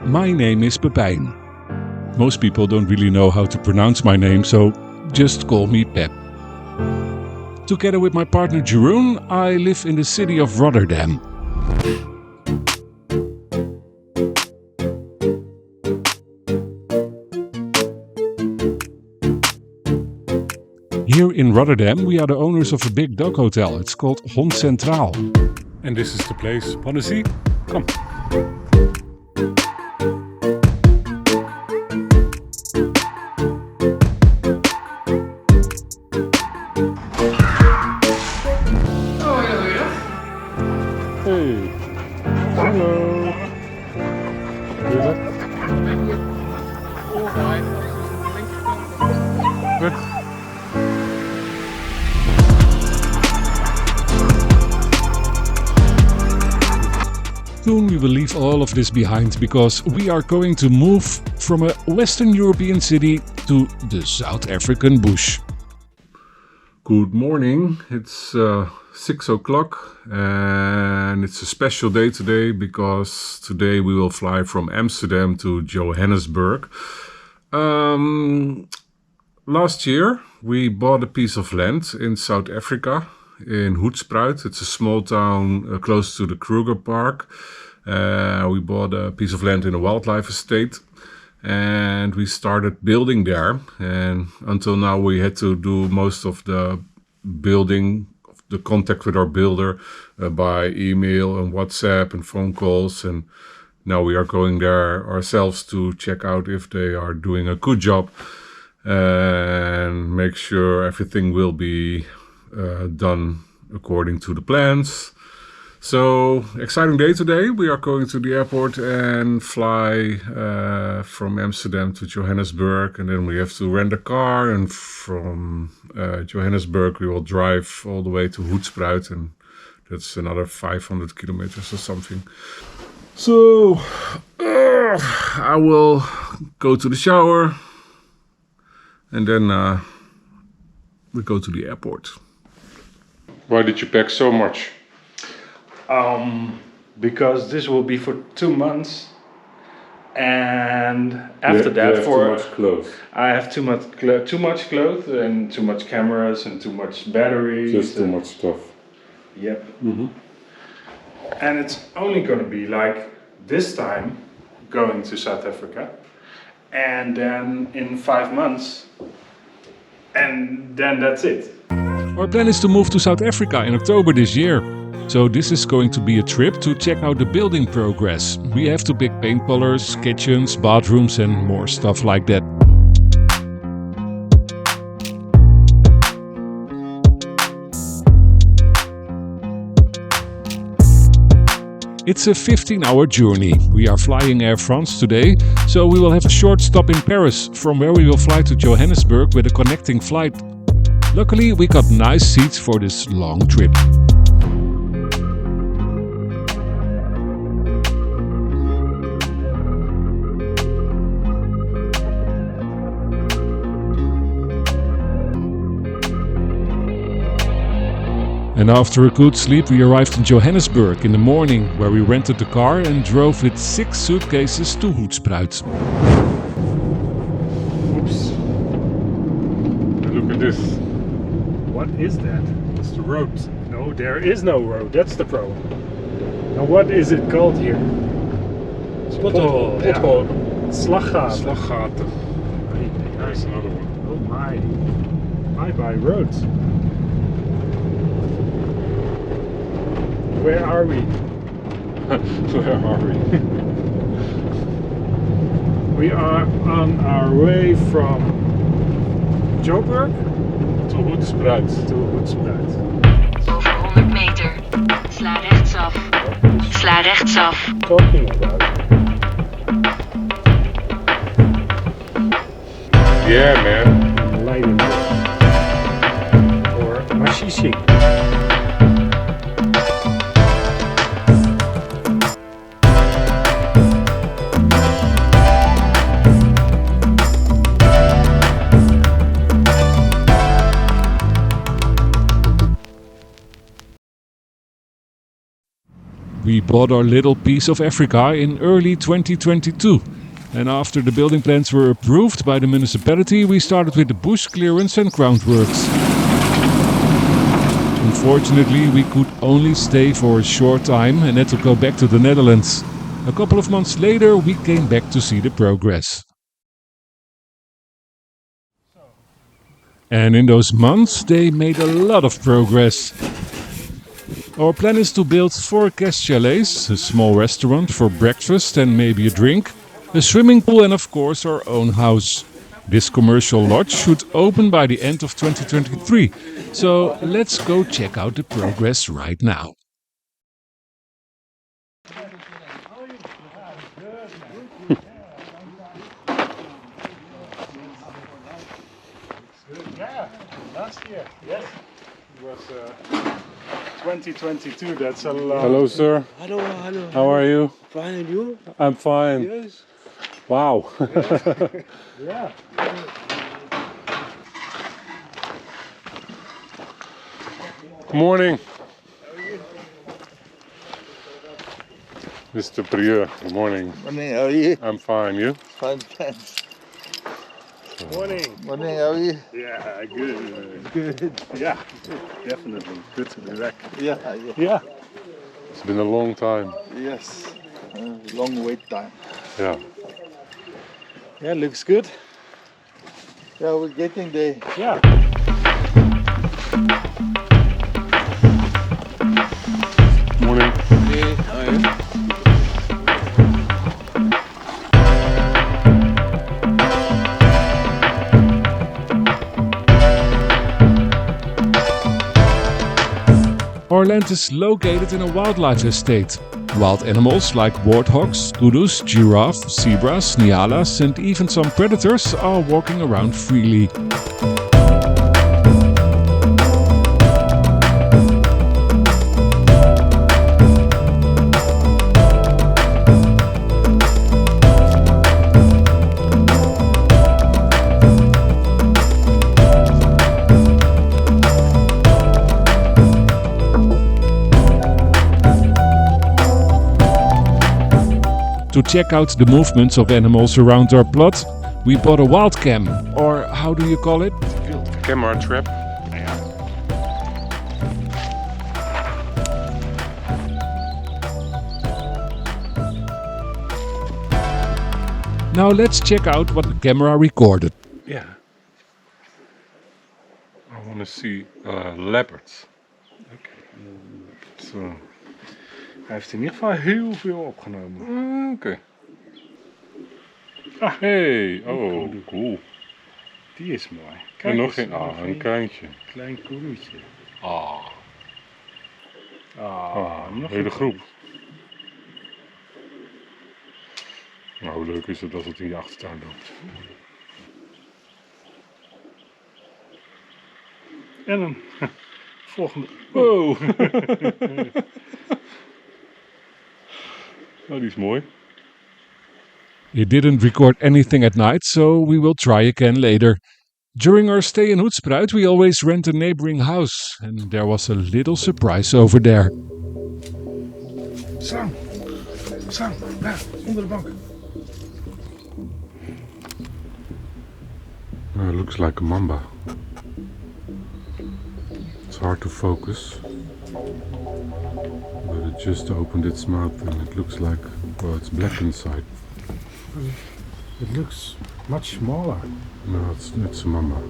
My name is Pepijn. Most people don't really know how to pronounce my name, so just call me Pep. Together with my partner Jeroen, I live in the city of Rotterdam. Here in Rotterdam, we are the owners of a big dog hotel. It's called Hond Centraal. And this is the place. Want to see? Come. Hey. Hello. Good. Soon we will leave all of this behind because we are going to move from a Western European city to the South African bush. Good morning, it's 6 o'clock and it's a special day today because today we will fly from Amsterdam to Johannesburg. Last year we bought a piece of land in South Africa in Hoedspruit. It's a small town close to the Kruger Park. We bought a piece of land in a wildlife estate and we started building there, and until now we had to do most of the building, the contact with our builder by email and WhatsApp and phone calls, and now we are going there ourselves to check out if they are doing a good job and make sure everything will be done according to the plans. So, exciting day today. We are going to the airport and fly from Amsterdam to Johannesburg, and then we have to rent a car, and from Johannesburg we will drive all the way to Hoedspruit, and that's another 500 kilometers or something. So, I will go to the shower and then we go to the airport. Why did you pack so much? Because this will be for 2 months, and after that, for too much clothes. I have too much clothes and too much cameras and too much batteries. Just too much stuff. Yep. Mm-hmm. And it's only going to be like this time going to South Africa, and then in 5 months, and then that's it. Our plan is to move to South Africa in October this year. So this is going to be a trip to check out the building progress. We have to pick paint colors, kitchens, bathrooms and more stuff like that. It's a 15-hour journey. We are flying Air France today, so we will have a short stop in Paris, from where we will fly to Johannesburg with a connecting flight. Luckily, we got nice seats for this long trip. And after a good sleep, we arrived in Johannesburg in the morning, where we rented the car and drove with 6 suitcases to Hoedspruit. Oops. Look at this. What is that? It's the road. No, there is no road. That's the problem. Now, what is it called here? Pothol. Pothol. Slaggaten. Slaggaten. There's another one. Oh my. Bye-bye roads. Where are we? Where are we? We are on our way from Joburg To Hoedspruit. to Hoedspruit. Over 100 meter. Sla rechtsaf. Sla rechtsaf. Talking about. Yeah, man. Leiden. Or Mashishi. We We bought our little piece of Africa in early 2022. And after the building plans were approved by the municipality, we started with the bush clearance and groundworks. Unfortunately, we could only stay for a short time and had to go back to the Netherlands. A couple of months later, we came back to see the progress. And in those months, they made a lot of progress. Our plan is to build 4 guest chalets, a small restaurant for breakfast and maybe a drink, a swimming pool and of course our own house. This commercial lodge should open by the end of 2023. So let's go check out the progress right now. Yeah, last year, yes. It was 2022, that's a lot. Hello, sir. Hello, hello. How are you? Fine, and you? I'm fine. Yes. Wow. Yeah. Morning. Mr. Prieur, good morning. Morning, how are you? I'm fine, you? Fine, thanks. Morning. Morning, how are you? Yeah, good. Good. Yeah, definitely. Good to be back. Yeah, Yeah. It's been a long time. yes. Long wait time. Yeah. Yeah, looks good. Yeah, we're getting there. Yeah. Morning. Hey, how are you? Our land is located in a wildlife estate. Wild animals like warthogs, kudus, giraffe, zebras, nyalas and even some predators are walking around freely. To check out the movements of animals around our plot, we bought a wild cam, or how do you call it? Camera trap. Now let's check out what the camera recorded. Yeah. I want to see leopards. Zo. Hij heeft in ieder geval heel veel opgenomen. Oké. Ah, Hey, oh, cool. die is mooi. En Kijk nog eens, geen, een kleintje. klein koeroetje. Ah, Nog hele een groep. Nou, hoe leuk is het als het in je achtertuin loopt? En een volgende. Wow! Nou, die is mooi. It didn't record anything at night, so we will try again later. During our stay in Hoedspruit, we always rent a neighboring house, and there was a little surprise over there. Slang, daar, onder de bank. It looks like a mamba. It's hard to focus. But it just opened its mouth and it looks like, well, it's black inside. It looks much smaller. No, it's a mamba.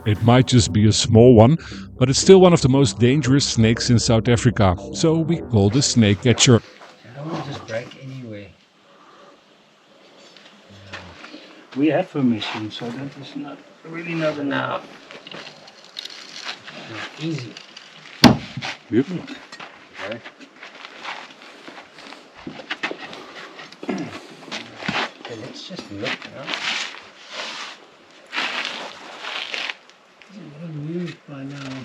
It might just be a small one, but it's still one of the most dangerous snakes in South Africa, so we call the snake catcher. I will just break anyway. We have a mission, so that is not really not enough. Easy. Yep. Okay. Okay, let's just look now. It would move by now.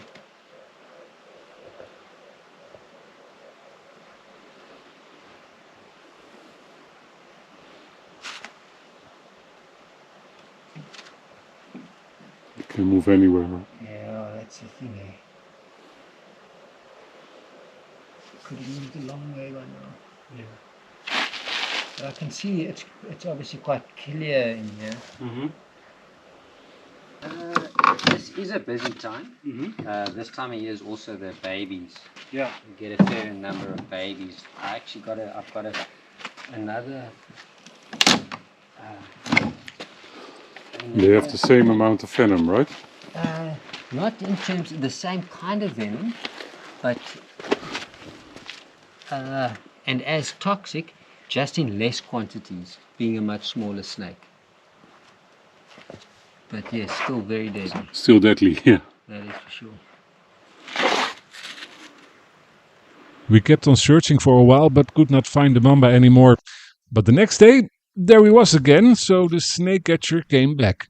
Can move anywhere. Yeah, that's the thing, eh? Could have moved a long way by now. Yeah. But I can see it's obviously quite clear in here. Mm-hmm. This is a busy time. Mm-hmm. This time of year is also the babies. Yeah. You get a fair number of babies. I've got another. They have the same amount of venom, right? Not in terms of the same kind of venom, but and as toxic, just in less quantities, being a much smaller snake. But yes, still very deadly. Still deadly, yeah. That is for sure. We kept on searching for a while but could not find the mamba anymore. But the next day, there he was again, so the snake catcher came back.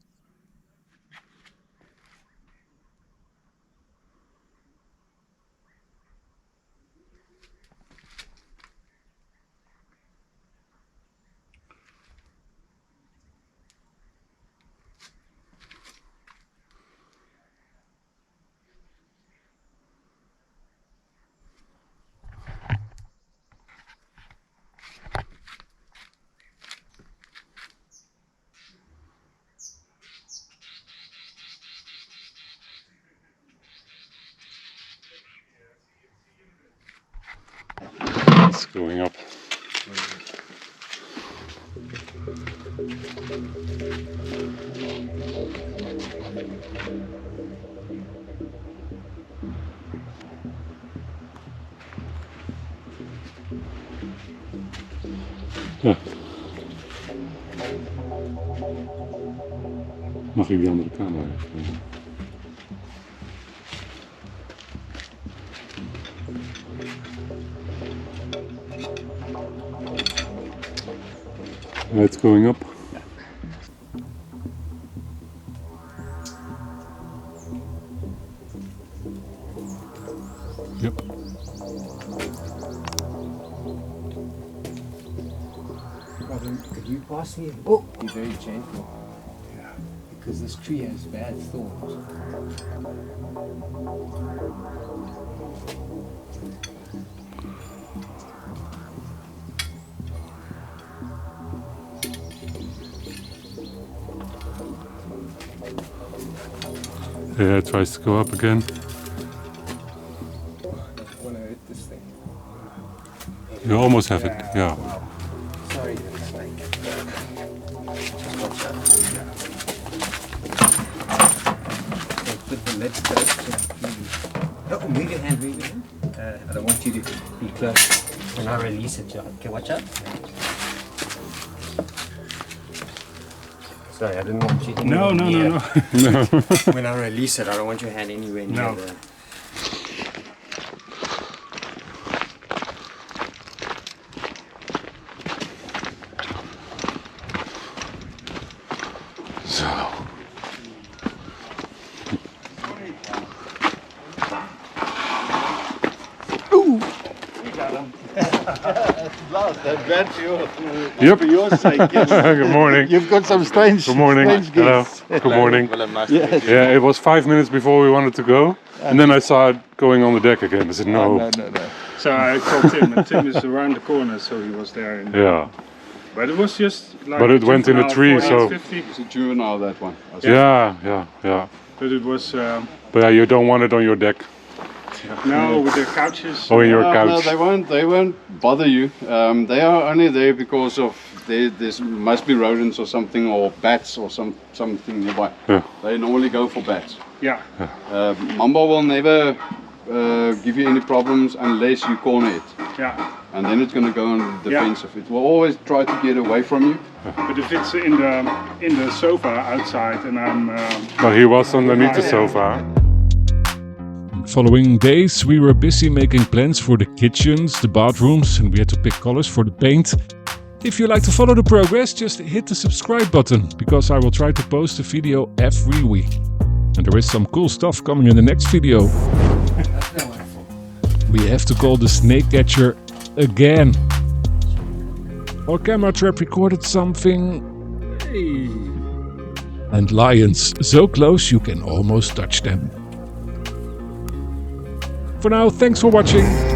It's going up. Ja. Mag ik die andere camera even? It's going up. Yep. Could you pass me? Oh, be very gentle. Yeah. Because this tree has bad thorns. Yeah, it tries to go up again. I don't want to hit this thing. You almost have it, yeah. Wow. Sorry, snake. Watch out. Put the lids close. Oh, move your hand, move your hand. I don't want you to be close. When I release it, okay, watch out. Sorry, I didn't want you to. No. When I release it, I don't want your hand anywhere near No. the. So. That's bad for you. Yep. For your sake. Yes. Good morning. You've got some strange. Good morning. Strange Hello. gifts. Good morning. Yes. Yeah, it was 5 minutes before we wanted to go, and then I saw it going on the deck again. I said no. No. So I called Tim, and Tim is around the corner, so he was there. Yeah. But it was just like. But it went in a tree, so- 50, It's a juvenile, that one. Yeah. but it was But yeah, you don't want it on your deck no with the couches. or in your No, couch. they won't bother you. They are only there because of there must be rodents or something, or bats or something nearby. Yeah. They normally go for bats. Yeah. Mamba will never give you any problems unless you corner it, Yeah. and then it's going to go on the Yeah. defensive. It will always try to get away from you. But if it's in the sofa outside, and I'm Well, he was underneath the sofa. Following days, we were busy making plans for the kitchens, the bathrooms, and we had to pick colors for the paint. If you like to follow the progress, just hit the subscribe button, because I will try to post a video every week. And there is some cool stuff coming in the next video. We have to call the snake catcher again. Our camera trap recorded something. and lions so close you can almost touch them. For now, thanks for watching.